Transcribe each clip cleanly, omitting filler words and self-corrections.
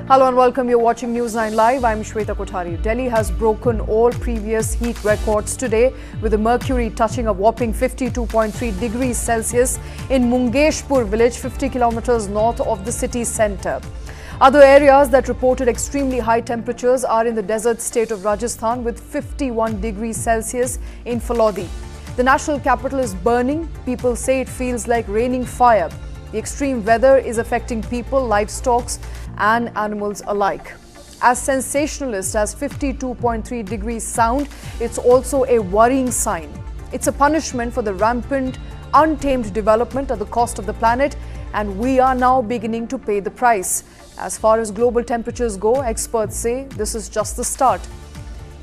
Hello and welcome. You're watching News 9 Live. I'm Shweta Kothari. Delhi has broken all previous heat records today, with the mercury touching a whopping 52.3 degrees Celsius in Mungeshpur village, 50 kilometers north of the city centre. Other areas that reported extremely high temperatures are in the desert state of Rajasthan, with 51 degrees Celsius in Falodi. The national capital is burning. People say it feels like raining fire. The extreme weather is affecting people, livestock and animals alike. As sensationalist as 52.3 degrees sound, it's also a worrying sign. It's a punishment for the rampant, untamed development at the cost of the planet, and we are now beginning to pay the price. As far as global temperatures go, experts say this is just the start.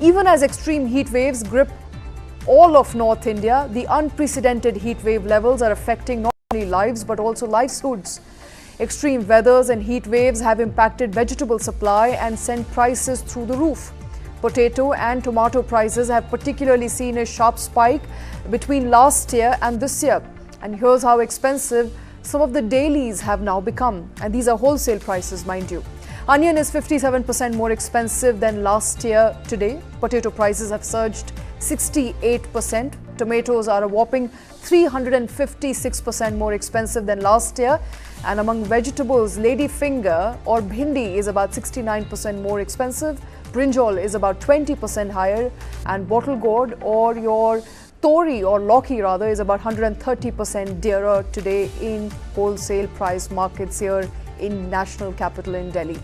Even as extreme heat waves grip all of North India, the unprecedented heat wave levels are affecting not only lives but also livelihoods. Extreme weathers and heat waves have impacted vegetable supply and sent prices through the roof. Potato and tomato prices have particularly seen a sharp spike between last year and this year. And here's how expensive some of the dailies have now become. And these are wholesale prices, mind you. Onion is 57% more expensive than last year today. Potato prices have surged 68%. Tomatoes are a whopping 356% more expensive than last year. And among vegetables, ladyfinger or bhindi is about 69% more expensive. Brinjal is about 20% higher. And bottle gourd or your tori or lauki rather is about 130% dearer today in wholesale price markets here in national capital in Delhi.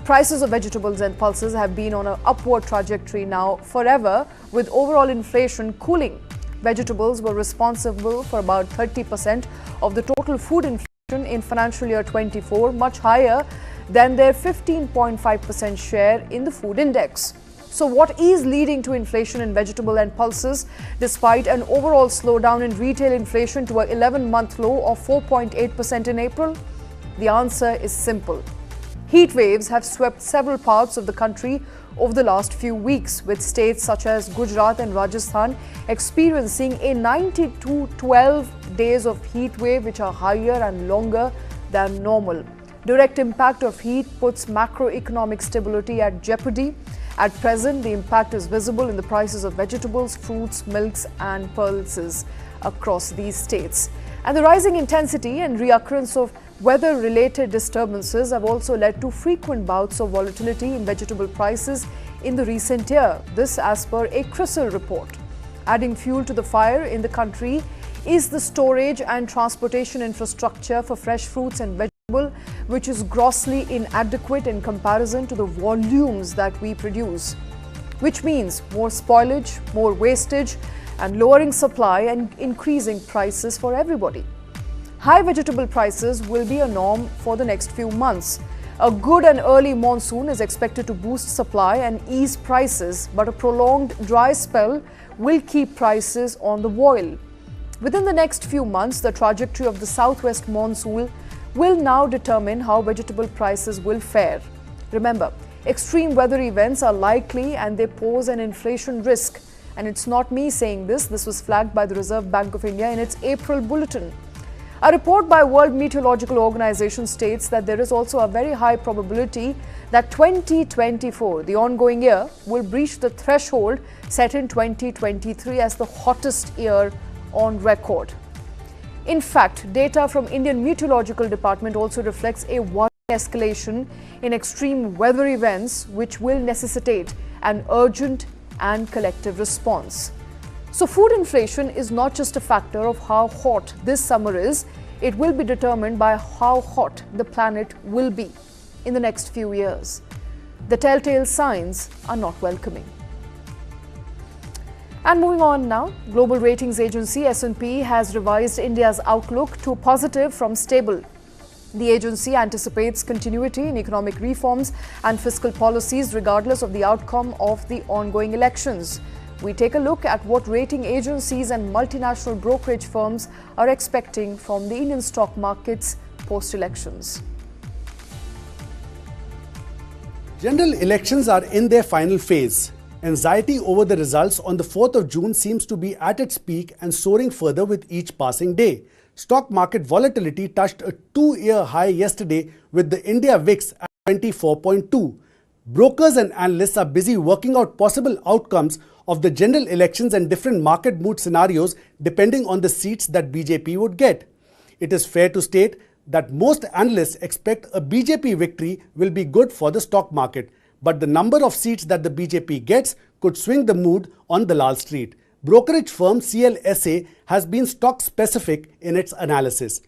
Prices of vegetables and pulses have been on an upward trajectory now forever, with overall inflation cooling. Vegetables were responsible for about 30% of the total food inflation in financial year 24, much higher than their 15.5% share in the food index. So what is leading to inflation in vegetable and pulses despite an overall slowdown in retail inflation to an 11-month low of 4.8% in April? The answer is simple. Heat waves have swept several parts of the country over the last few weeks, with states such as Gujarat and Rajasthan experiencing a 9 to 12 days of heat wave which are higher and longer than normal. Direct impact of heat puts macroeconomic stability at jeopardy. At present, the impact is visible in the prices of vegetables, fruits, milks and pulses across these states. And the rising intensity and reoccurrence of weather-related disturbances have also led to frequent bouts of volatility in vegetable prices in the recent year. This as per a CRISIL report. Adding fuel to the fire in the country is the storage and transportation infrastructure for fresh fruits and vegetables, which is grossly inadequate in comparison to the volumes that we produce, which means more spoilage, more wastage, and lowering supply and increasing prices for everybody. High vegetable prices will be a norm for the next few months. A good and early monsoon is expected to boost supply and ease prices, but a prolonged dry spell will keep prices on the boil. Within the next few months, the trajectory of the southwest monsoon will now determine how vegetable prices will fare. Remember, extreme weather events are likely and they pose an inflation risk. And it's not me saying this. This was flagged by the Reserve Bank of India in its April bulletin. A report by World Meteorological Organization states that there is also a very high probability that 2024, the ongoing year, will breach the threshold set in 2023 as the hottest year on record. In fact, data from Indian Meteorological Department also reflects a worrying escalation in extreme weather events, which will necessitate an urgent and collective response. So food inflation is not just a factor of how hot this summer is, it will be determined by how hot the planet will be in the next few years. The telltale signs are not welcoming. And moving on now, global ratings agency S&P has revised India's outlook to positive from stable. The agency anticipates continuity in economic reforms and fiscal policies regardless of the outcome of the ongoing elections. We take a look at what rating agencies and multinational brokerage firms are expecting from the Indian stock markets post-elections. General elections are in their final phase. Anxiety over the results on the 4th of June seems to be at its peak and soaring further with each passing day. Stock market volatility touched a 2-year high yesterday, with the India VIX at 24.2. Brokers and analysts are busy working out possible outcomes of the general elections and different market mood scenarios depending on the seats that BJP would get. It is fair to state that most analysts expect a BJP victory will be good for the stock market, but the number of seats that the BJP gets could swing the mood on Dalal Street. Brokerage firm CLSA has been stock specific in its analysis.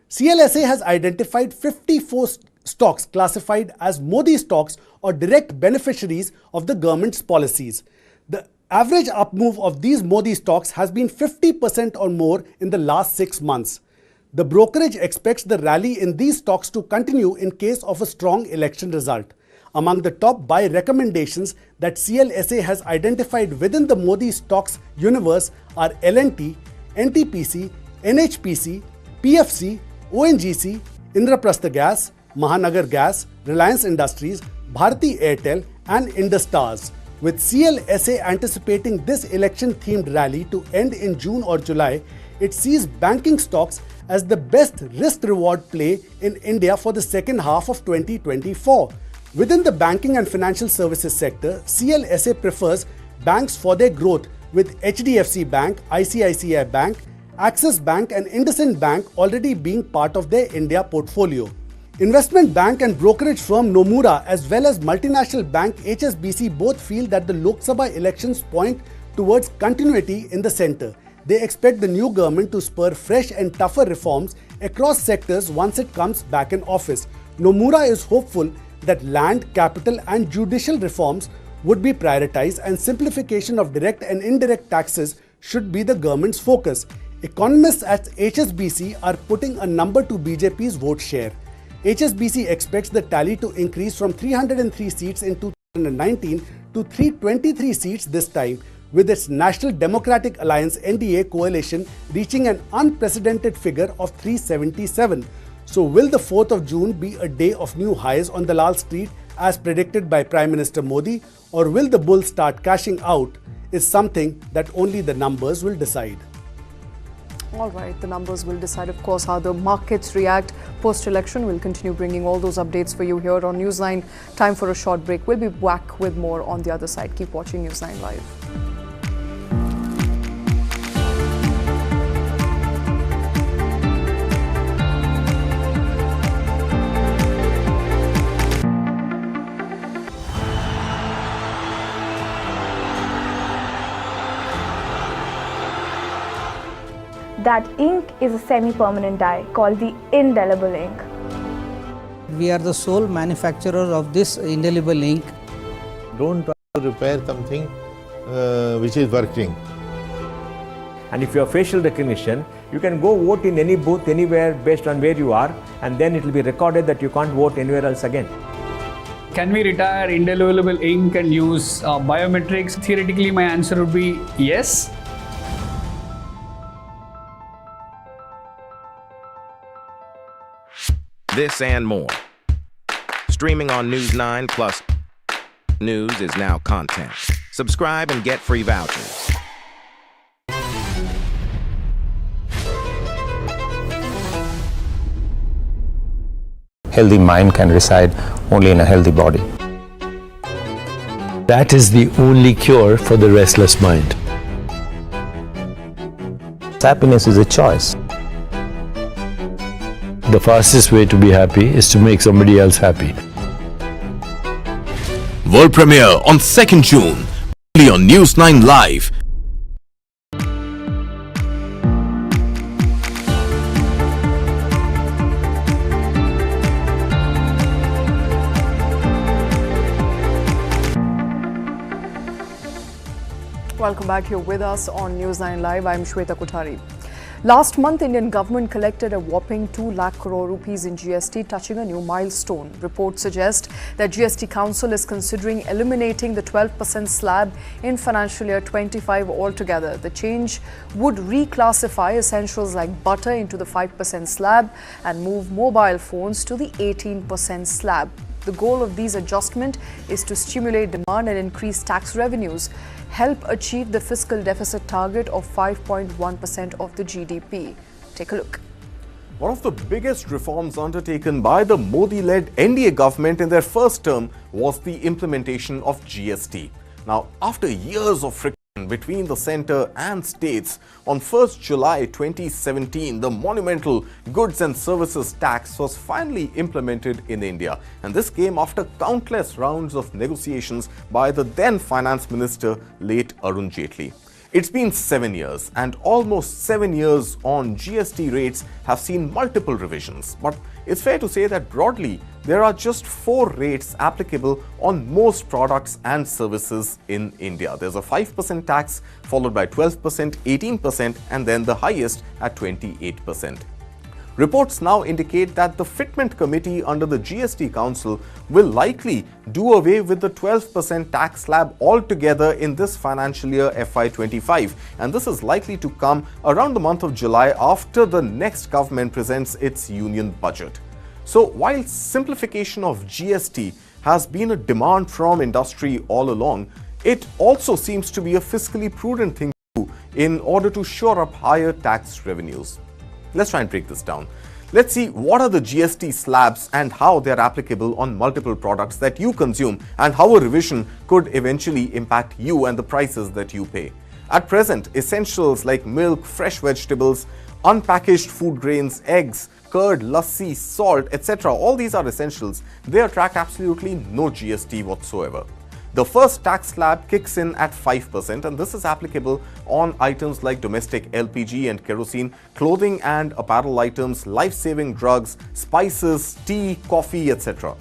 CLSA has identified 54 stocks classified as Modi stocks or direct beneficiaries of the government's policies. The average up move of these Modi stocks has been 50% or more in the last 6 months. The brokerage expects the rally in these stocks to continue in case of a strong election result. Among the top buy recommendations that CLSA has identified within the Modi stocks universe are L&T, NTPC, NHPC, PFC, ONGC, Indraprastha Gas, Mahanagar Gas, Reliance Industries, Bharti Airtel and Indus Towers. With CLSA anticipating this election-themed rally to end in June or July, it sees banking stocks as the best risk-reward play in India for the second half of 2024. Within the banking and financial services sector, CLSA prefers banks for their growth, with HDFC Bank, ICICI Bank, Axis Bank and IndusInd Bank already being part of their India portfolio. Investment bank and brokerage firm Nomura as well as multinational bank HSBC both feel that the Lok Sabha elections point towards continuity in the centre. They expect the new government to spur fresh and tougher reforms across sectors once it comes back in office. Nomura is hopeful that land, capital and judicial reforms would be prioritized and simplification of direct and indirect taxes should be the government's focus. Economists at HSBC are putting a number to BJP's vote share. HSBC expects the tally to increase from 303 seats in 2019 to 323 seats this time, with its National Democratic Alliance NDA coalition reaching an unprecedented figure of 377. So will the 4th of June be a day of new highs on Dalal Street as predicted by Prime Minister Modi, or will the bulls start cashing out is something that only the numbers will decide. All right, the numbers will decide, of course, how the markets react post-election. We'll continue bringing all those updates for you here on News9. Time for a short break. We'll be back with more on the other side. Keep watching News9 Live. That ink is a semi-permanent dye called the indelible ink. We are the sole manufacturer of this indelible ink. Don't try to repair something which is working. And if you have facial recognition, you can go vote in any booth anywhere based on where you are, and then it will be recorded that you can't vote anywhere else again. Can we retire indelible ink and use biometrics? Theoretically, my answer would be yes. This and more. Streaming on News9 Plus. News is now content. Subscribe and get free vouchers. Healthy mind can reside only in a healthy body. That is the only cure for the restless mind. Happiness is a choice. The fastest way to be happy is to make somebody else happy. World premiere on 2nd June, only on News9 Live. Welcome back. Here with us on News9 Live. I'm Shweta Kothari. Last month, Indian government collected a whopping 2 lakh crore rupees in GST, touching a new milestone. Reports suggest that GST Council is considering eliminating the 12% slab in financial year 25 altogether. The change would reclassify essentials like butter into the 5% slab and move mobile phones to the 18% slab. The goal of these adjustments is to stimulate demand and increase tax revenues, help achieve the fiscal deficit target of 5.1% of the GDP. Take a look. One of the biggest reforms undertaken by the Modi-led NDA government in their first term was the implementation of GST. Now, after years of friction between the centre and states, on 1st July 2017, the monumental goods and services tax was finally implemented in India. And this came after countless rounds of negotiations by the then Finance Minister, late Arun Jaitley. It's been 7 years, and almost 7 years on, GST rates have seen multiple revisions. But it's fair to say that broadly, there are just 4 rates applicable on most products and services in India. There's a 5% tax, followed by 12%, 18%, and then the highest at 28%. Reports now indicate that the Fitment Committee under the GST Council will likely do away with the 12% tax slab altogether in this financial year FY25, and this is likely to come around the month of July after the next government presents its union budget. So while simplification of GST has been a demand from industry all along, it also seems to be a fiscally prudent thing to do in order to shore up higher tax revenues. Let's try and break this down. Let's see what are the GST slabs and how they are applicable on multiple products that you consume, and how a revision could eventually impact you and the prices that you pay. At present, essentials like milk, fresh vegetables, unpackaged food grains, eggs, curd, lassi, salt, etc. all these are essentials. They attract absolutely no GST whatsoever. The first tax slab kicks in at 5%, and this is applicable on items like domestic LPG and kerosene, clothing and apparel items, life-saving drugs, spices, tea, coffee, etc.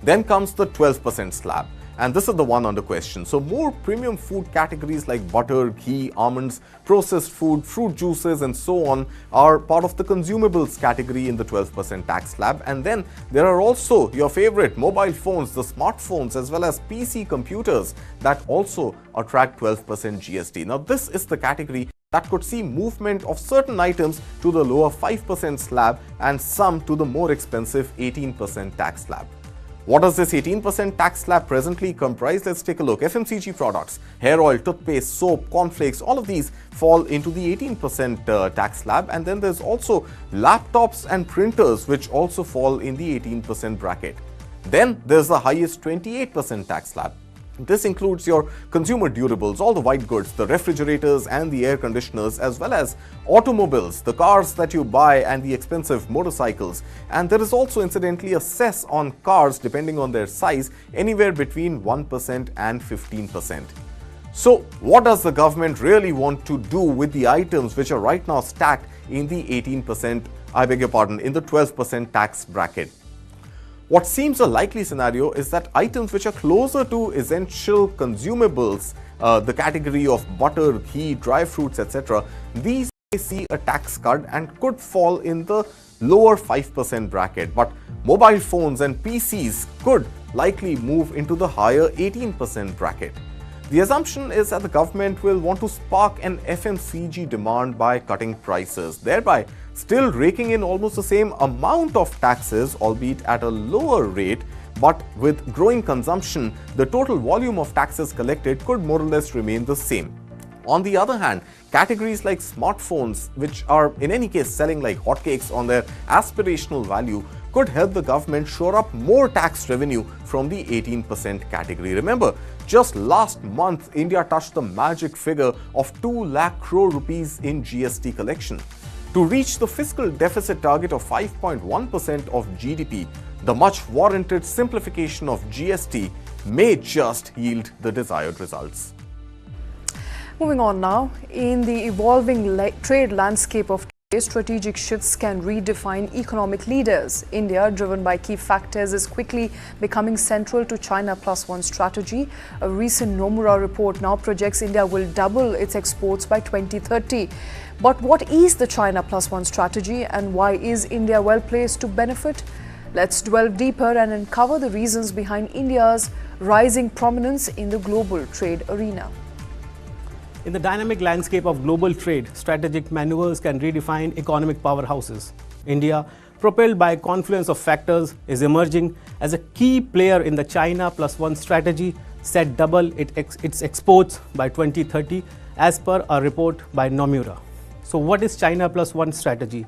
Then comes the 12% slab, and this is the one under question. So more premium food categories like butter, ghee, almonds, processed food, fruit juices and so on are part of the consumables category in the 12% tax slab. And then there are also your favorite mobile phones, the smartphones, as well as PC computers that also attract 12% GST. Now this is the category that could see movement of certain items to the lower 5% slab and some to the more expensive 18% tax slab. What does this 18% tax slab presently comprise? Let's take a look. FMCG products, hair oil, toothpaste, soap, cornflakes, all of these fall into the 18% tax slab. And then there's also laptops and printers, which also fall in the 18% bracket. Then there's the highest 28% tax slab. This includes your consumer durables, all the white goods, the refrigerators and the air conditioners, as well as automobiles, the cars that you buy and the expensive motorcycles. And there is also incidentally a cess on cars depending on their size, anywhere between 1% and 15%. So what does the government really want to do with the items which are right now stacked in the 18%, in the 12% tax bracket? What seems a likely scenario is that items which are closer to essential consumables, the category of butter, ghee, dry fruits, etc., these may see a tax cut and could fall in the lower 5% bracket. But mobile phones and PCs could likely move into the higher 18% bracket. The assumption is that the government will want to spark an FMCG demand by cutting prices, thereby still raking in almost the same amount of taxes, albeit at a lower rate. But with growing consumption, the total volume of taxes collected could more or less remain the same. On the other hand, categories like smartphones, which are in any case selling like hotcakes on their aspirational value, could help the government shore up more tax revenue from the 18% category. Remember, just last month, India touched the magic figure of 2 lakh crore rupees in GST collection. To reach the fiscal deficit target of 5.1% of GDP, the much warranted simplification of GST may just yield the desired results. Moving on now, in the evolving trade landscape of today, strategic shifts can redefine economic leaders. India, driven by key factors, is quickly becoming central to China+1 strategy. A recent Nomura report now projects India will double its exports by 2030. But what is the China+1 strategy, and why is India well placed to benefit? Let's delve deeper and uncover the reasons behind India's rising prominence in the global trade arena. In the dynamic landscape of global trade, strategic maneuvers can redefine economic powerhouses. India, propelled by a confluence of factors, is emerging as a key player in the China+1 strategy, set double its exports by 2030, as per a report by Nomura. So what is China+1 strategy?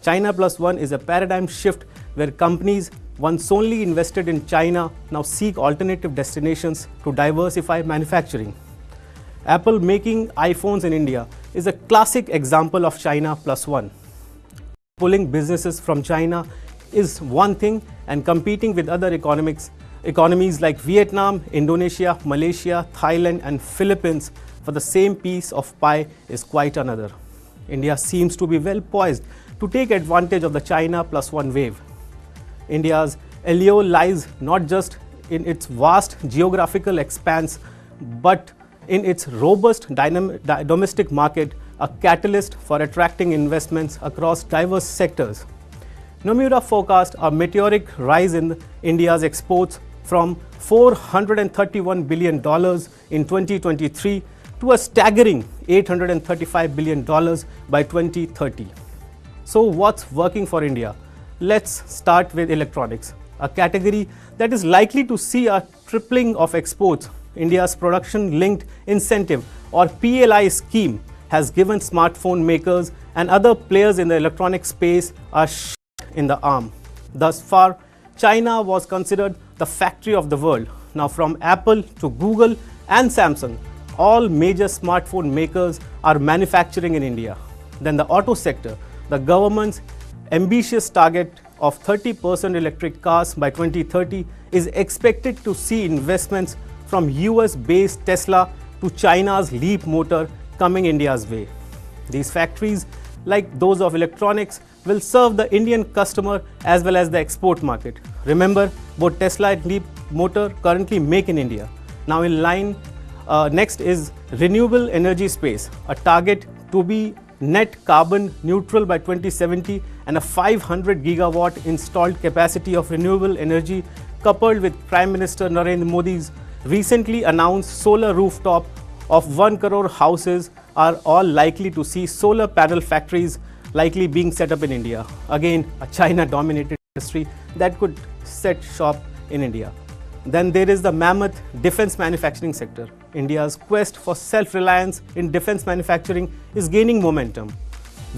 China+1 is a paradigm shift where companies once only invested in China now seek alternative destinations to diversify manufacturing. Apple making iPhones in India is a classic example of China+1. Pulling businesses from China is one thing, and competing with other economies like Vietnam, Indonesia, Malaysia, Thailand and Philippines for the same piece of pie is quite another. India seems to be well poised to take advantage of the China+1 wave. India's allure lies not just in its vast geographical expanse, but in its robust domestic market, a catalyst for attracting investments across diverse sectors. Nomura forecast a meteoric rise in India's exports from $431 billion in 2023 to a staggering $835 billion by 2030. So what's working for India? Let's start with electronics, a category that is likely to see a tripling of exports. India's production-linked incentive or PLI scheme has given smartphone makers and other players in the electronic space a shot in the arm. Thus far, China was considered the factory of the world. Now from Apple to Google and Samsung, all major smartphone makers are manufacturing in India. Then the auto sector, the government's ambitious target of 30% electric cars by 2030 is expected to see investments from US-based Tesla to China's Leap motor coming India's way. These factories, like those of electronics, will serve the Indian customer as well as the export market. Remember, both Tesla and Leap motor currently make in India. Now in line, next is renewable energy space, a target to be net carbon neutral by 2070 and a 500 gigawatt installed capacity of renewable energy coupled with Prime Minister Narendra Modi's recently announced solar rooftop of 1 crore houses are all likely to see solar panel factories likely being set up in India. Again, a China-dominated industry that could set shop in India. Then there is the mammoth defense manufacturing sector. India's quest for self-reliance in defense manufacturing is gaining momentum.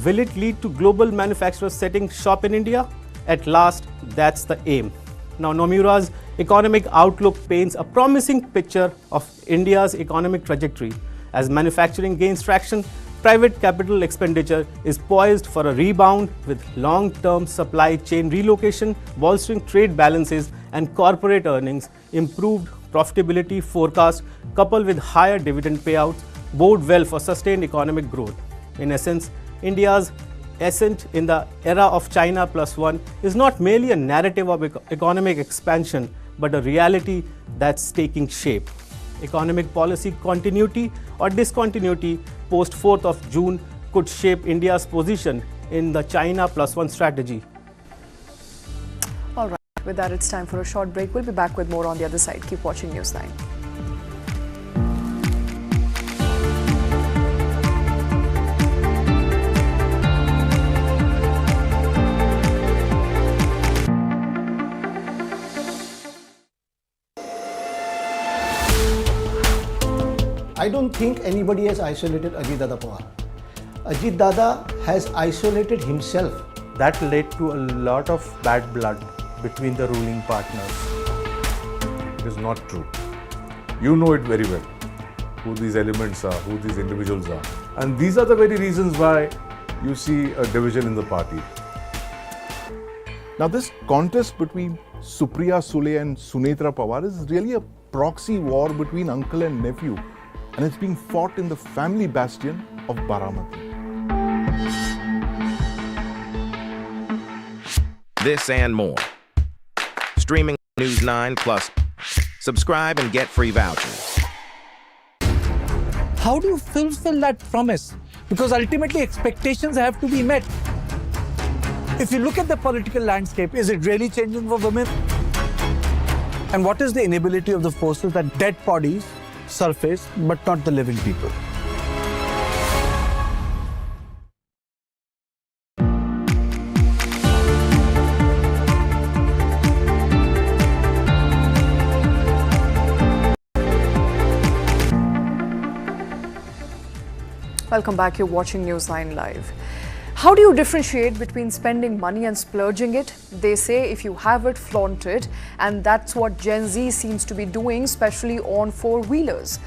Will it lead to global manufacturers setting shop in India? At last, that's the aim. Now, Nomura's economic outlook paints a promising picture of India's economic trajectory. As manufacturing gains traction, private capital expenditure is poised for a rebound with long-term supply chain relocation, bolstering trade balances and corporate earnings, improved profitability forecast coupled with higher dividend payouts bode well for sustained economic growth. In essence, India's ascent in the era of China+1 is not merely a narrative of economic expansion, but a reality that's taking shape. Economic policy continuity or discontinuity post 4th of June could shape India's position in the China+1 strategy. All right, with that, it's time for a short break. We'll be back with more on the other side. Keep watching News9. I don't think anybody has isolated Ajit Dada Pawar. Ajit Dada has isolated himself. That led to a lot of bad blood between the ruling partners. It is not true. You know it very well, who these elements are, who these individuals are. And these are the very reasons why you see a division in the party. Now this contest between Supriya Sule and Sunetra Pawar is really a proxy war between uncle and nephew. And it's being fought in the family bastion of Baramati. This and more. Streaming News9 Plus. Subscribe and get free vouchers. How do you fulfill that promise? Because ultimately expectations have to be met. If you look at the political landscape, is it really changing for women? And what is the inability of the forces that dead bodies surface, but not the living people? Welcome back. You're watching News9 Live. How do you differentiate between spending money and splurging it? They say if you have it, flaunt it, and that's what Gen Z seems to be doing, especially on four-wheelers.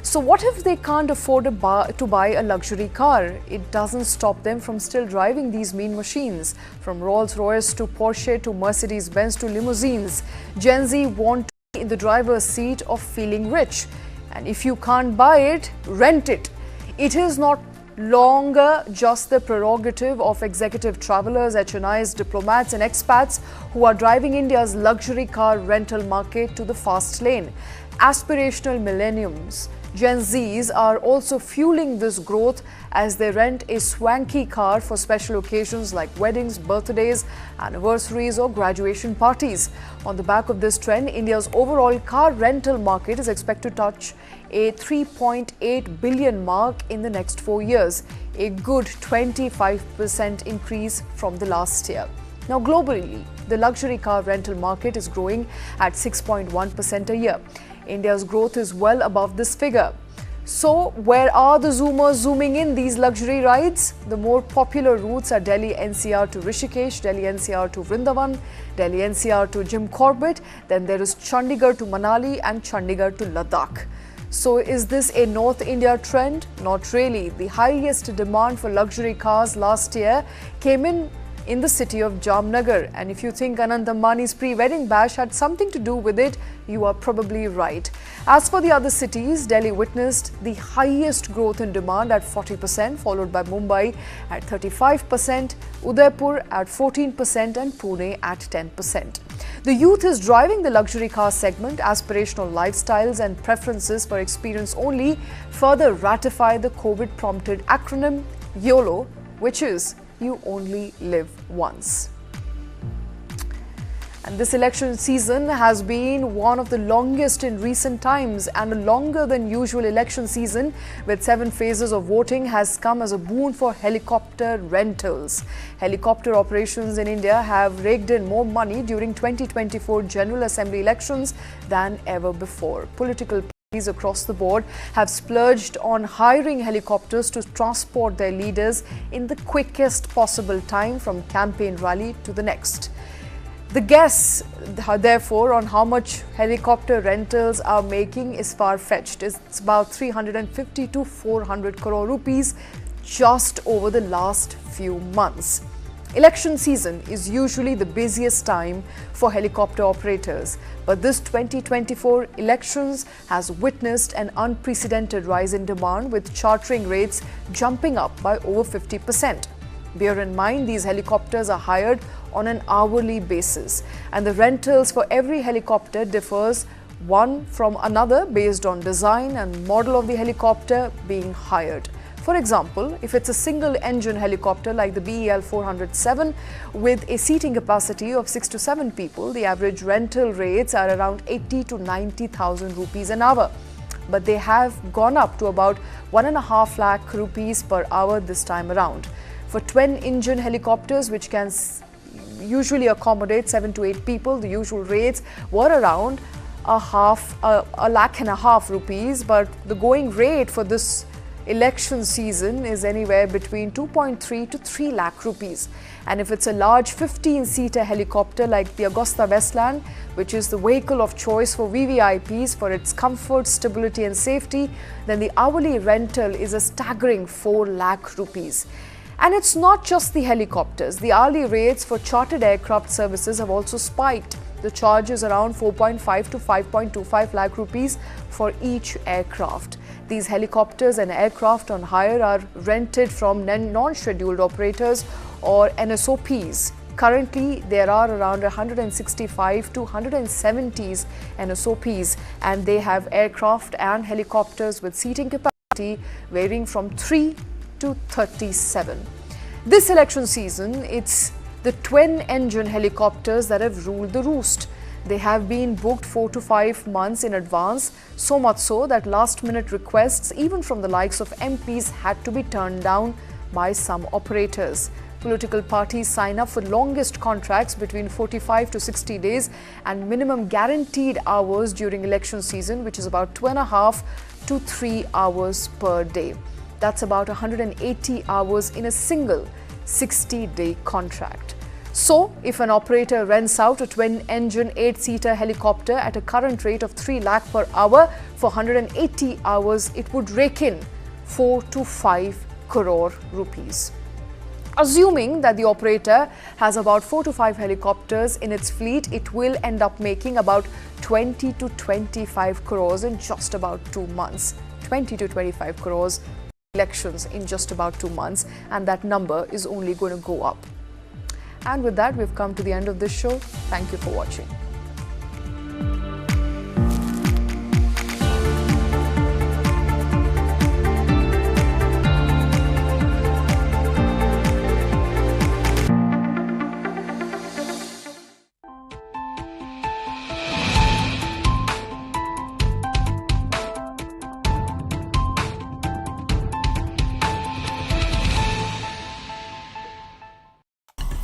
So what if they can't afford to buy a luxury car? It doesn't stop them from still driving these mean machines. From Rolls-Royce to Porsche to Mercedes-Benz to limousines, Gen Z want to be in the driver's seat of feeling rich. And if you can't buy it, rent it. It is not longer just the prerogative of executive travelers, HNIs, diplomats and expats who are driving India's luxury car rental market to the fast lane. Aspirational millennials, Gen Zs, are also fueling this growth as they rent a swanky car for special occasions like weddings, birthdays, anniversaries or graduation parties. On the back of this trend, India's overall car rental market is expected to touch a 3.8 billion mark in the next 4 years, a good 25% increase from the last year. Now globally, the luxury car rental market is growing at 6.1% a year. India's growth is well above this figure. So where are the Zoomers zooming in these luxury rides? The more popular routes are Delhi NCR to Rishikesh, Delhi NCR to Vrindavan, Delhi NCR to Jim Corbett, then there is Chandigarh to Manali and Chandigarh to Ladakh. So is this a North India trend? Not really. The highest demand for luxury cars last year came in the city of Jamnagar. And if you think Anand Ambani's pre-wedding bash had something to do with it, you are probably right. As for the other cities, Delhi witnessed the highest growth in demand at 40%, followed by Mumbai at 35%, Udaipur at 14% and Pune at 10%. The youth is driving the luxury car segment. Aspirational lifestyles and preferences for experience only further ratify the COVID-prompted acronym YOLO, which is you only live once. And this election season has been one of the longest in recent times, and a longer than usual election season with 7 phases of voting has come as a boon for helicopter rentals. Helicopter operations in India have raked in more money during 2024 General Assembly elections than ever before. Political parties across the board have splurged on hiring helicopters to transport their leaders in the quickest possible time from campaign rally to the next. The guess, therefore, on how much helicopter rentals are making is far-fetched. It's about 350 to 400 crore rupees just over the last few months. Election season is usually the busiest time for helicopter operators, but this 2024 elections has witnessed an unprecedented rise in demand, with chartering rates jumping up by over 50%. Bear in mind, these helicopters are hired on an hourly basis, and the rentals for every helicopter differs one from another based on design and model of the helicopter being hired. For example, if it's a single-engine helicopter like the BEL 407 with a seating capacity of 6 to 7 people, the average rental rates are around 80 to 90,000 rupees an hour. But they have gone up to about 1.5 lakh rupees per hour this time around. For twin-engine helicopters, which can usually accommodate 7 to 8 people, the usual rates were around a lakh and a half rupees, but the going rate for this election season is anywhere between 2.3 to 3 lakh rupees. And if it's a large 15-seater helicopter like the Augusta Westland, which is the vehicle of choice for VVIPs for its comfort, stability and safety, then the hourly rental is a staggering 4 lakh rupees. And it's not just the helicopters. The hourly rates for chartered aircraft services have also spiked. The charge is around 4.5 to 5.25 lakh rupees for each aircraft. These helicopters and aircraft on hire are rented from non-scheduled operators or NSOPs. Currently, there are around 165 to 170 NSOPs, and they have aircraft and helicopters with seating capacity varying from 3 to 37. This election season, it's the twin-engine helicopters that have ruled the roost. They have been booked 4 to 5 months in advance, so much so that last-minute requests, even from the likes of MPs, had to be turned down by some operators. Political parties sign up for longest contracts between 45 to 60 days and minimum guaranteed hours during election season, which is about 2.5 to 3 hours per day. That's about 180 hours in a single 60-day contract. So, if an operator rents out a twin-engine 8-seater helicopter at a current rate of 3 lakh per hour for 180 hours, it would rake in 4 to 5 crore rupees. Assuming that the operator has about 4 to 5 helicopters in its fleet, it will end up making about 20 to 25 crores in just about 2 months. 20 to 25 crores elections in just about 2 months, and that number is only going to go up. And with that, we've come to the end of this show. Thank you for watching.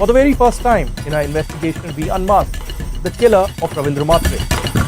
For the very first time in our investigation, we unmasked the killer of Ravindra Matre.